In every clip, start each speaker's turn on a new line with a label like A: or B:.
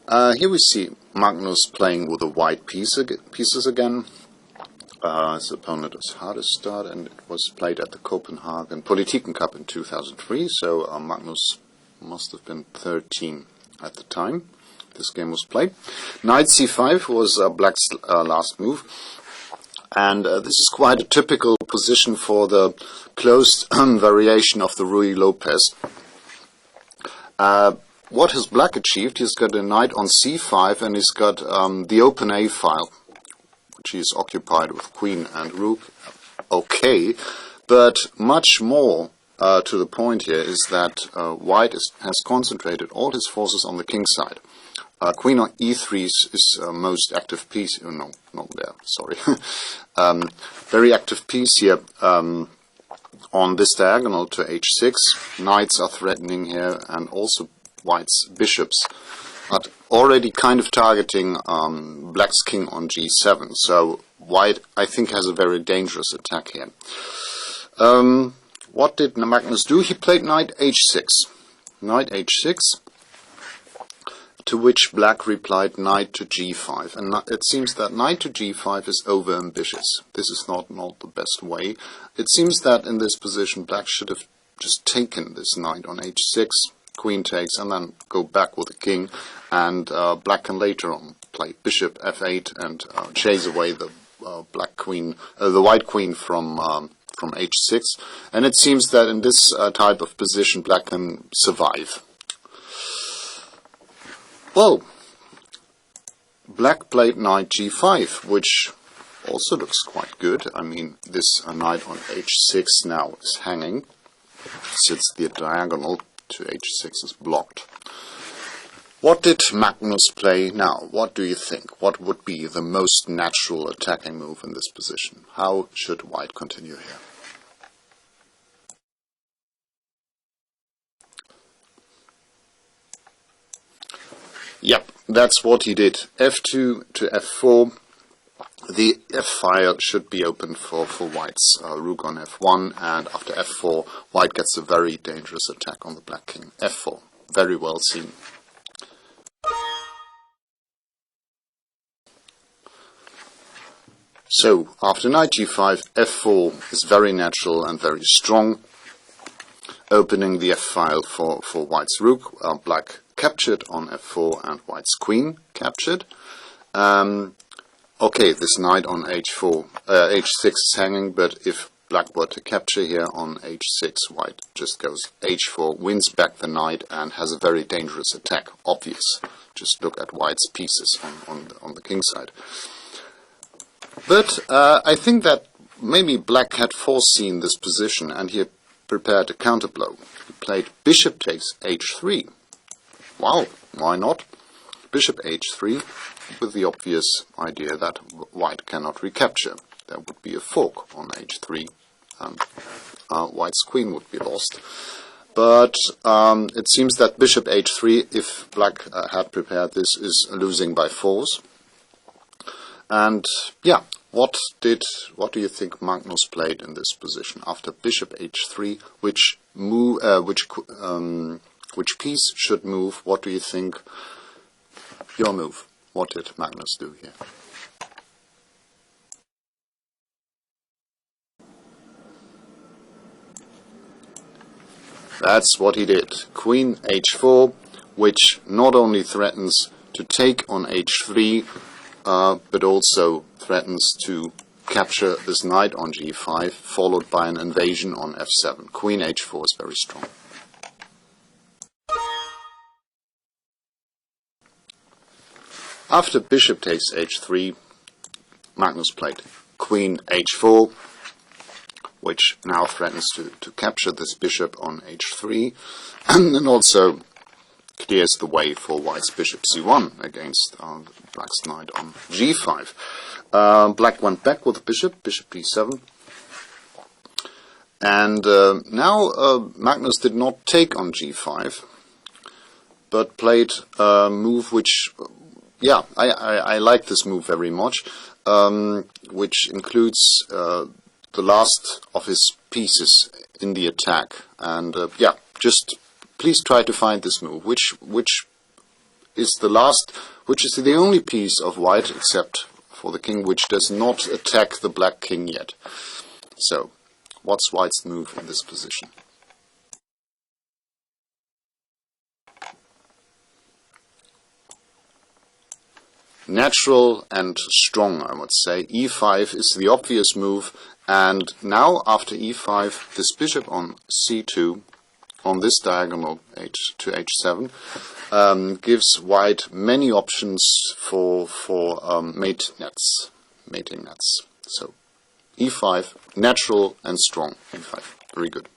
A: Here we see Magnus playing with the white pieces again. His opponent is hardest start, and it was played at the Copenhagen Politiken Cup in 2003, so Magnus must have been 13 at the time this game was played. Knight c5 was Black's last move, and this is quite a typical position for the closed variation of the Ruy Lopez. What has Black achieved? He's got a knight on c5, and he's got the open A file, which is occupied with queen and rook. Okay, but much more to the point here is that White has concentrated all his forces on the king side. Queen on e3 is most active piece. Oh, no, not there. Sorry. Very active piece here on this diagonal to h6. Knights are threatening here, and also White's bishops are already kind of targeting Black's king on g7. So White, I think, has a very dangerous attack here. What did Magnus do? He played knight h6. Knight h6, to which Black replied knight to g5. And it seems that knight to g5 is over-ambitious. This is not the best way. It seems that in this position Black should have just taken this knight on h6, queen takes, and then go back with the king, and Black can later on play bishop f8 and chase away the Black queen, the White queen from h6. And it seems that in this type of position Black can survive. Well, Black played knight g5, which also looks quite good. I mean, this knight on h6 now is hanging, since the diagonal to h6 is blocked. What did Magnus play now? What do you think? What would be the most natural attacking move in this position? How should White continue here? Yep, that's what he did. f2 to f4. The f file should be open for White's rook on f1, and after f4, White gets a very dangerous attack on the Black king. f4, very well seen. So, after knight g5, f4 is very natural and very strong, opening the f file for White's rook. Black captured on f4, and White's queen captured. Okay, this knight on h6 is hanging, but if Black were to capture here on h6, White just goes h4, wins back the knight, and has a very dangerous attack. Obvious. Just look at White's pieces on the king side. But I think that maybe Black had foreseen this position, and he prepared a counterblow. He played bishop takes h3. Wow, why not? Bishop h3, with the obvious idea that White cannot recapture. There would be a fork on h3, and White's queen would be lost. But it seems that bishop h3, if Black had prepared this, is losing by force. And yeah, what do you think Magnus played in this position after bishop h3? Which piece should move? What do you think? Your move. What did Magnus do here? That's what he did. Queen h4, which not only threatens to take on h3, but also threatens to capture this knight on g5, followed by an invasion on f7. Queen h4 is very strong. After bishop takes h3, Magnus played queen h4, which now threatens to capture this bishop on h3, and then also clears the way for White's bishop c1 against Black's knight on g5. Black went back with the bishop d7, and now Magnus did not take on g5, but played a move which, yeah, I like this move very much, which includes the last of his pieces in the attack. And yeah, just please try to find this move, which is the last, which is the only piece of white, except for the king, which does not attack the black king yet. So, what's white's move in this position? Natural and strong, I would say. e5 is the obvious move, and now after e5, this bishop on c2, on this diagonal h to h7, gives white many options for mating nets. So e5, natural and strong. e5, very good.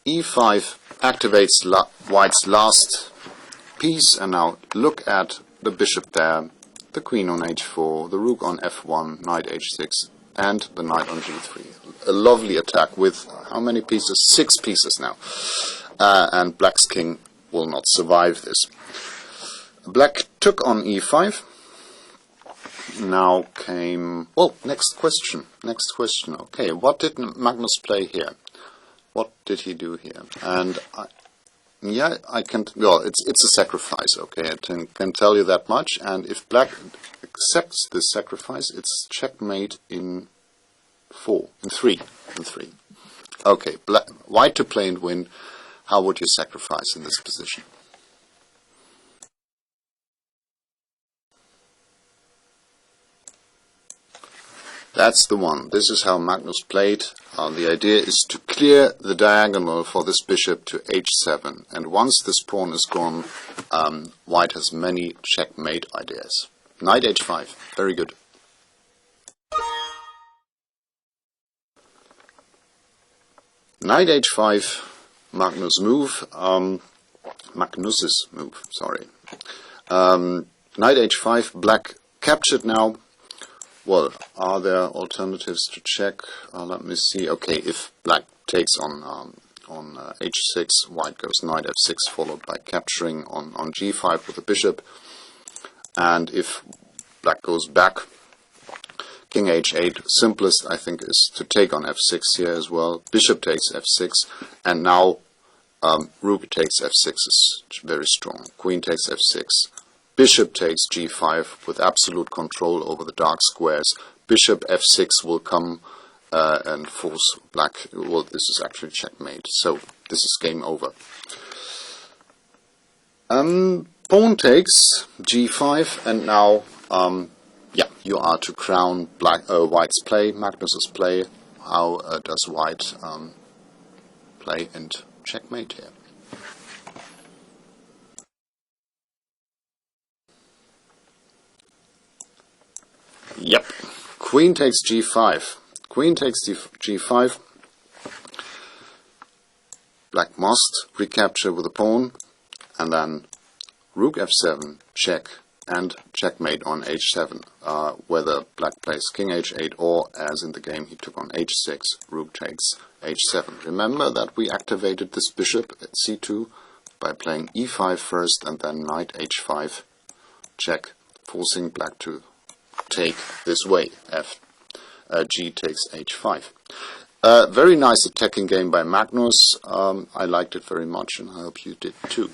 A: e5 activates white's last piece, and now look at the bishop there, the queen on h4, the rook on f1, knight h6, and the knight on g3. A lovely attack with how many pieces? 6 pieces now. And black's king will not survive this. Black took on e5. Now came... well, next question. Okay, what did Magnus play here? What did he do here? And I can... well, it's a sacrifice, okay, I can tell you that much. And if black accepts this sacrifice, it's checkmate in 3. Okay, white to play and win. How would you sacrifice in this position? That's the one. This is how Magnus played. The idea is to clear the diagonal for this bishop to h7. And once this pawn is gone, white has many checkmate ideas. Knight h5. Very good. Knight h5, Magnus's move. Sorry. Knight h5, black captured now. Well, are there alternatives to check? Let me see. Okay, if black takes on h6, white goes knight f6, followed by capturing on g5 with the bishop. And if black goes back, king h8, simplest I think is to take on f6 here as well. Bishop takes f6, and now rook takes f6 is very strong. Queen takes f6. Bishop takes g5 with absolute control over the dark squares. Bishop f6 will come and force black. Well, this is actually checkmate, so this is game over. Pawn takes g5, and now you are to crown white's play, Magnus's play. How does white play and checkmate here? Yep, queen takes g5. Queen takes g5. Black must recapture with a pawn, and then rook f7, check, and checkmate on h7. Whether black plays king h8 or, as in the game, he took on h6, rook takes h7. Remember that we activated this bishop at c2 by playing e5 first and then knight h5, check, forcing black to take this way. G takes h5. Very nice attacking game by Magnus. I liked it very much, and I hope you did too.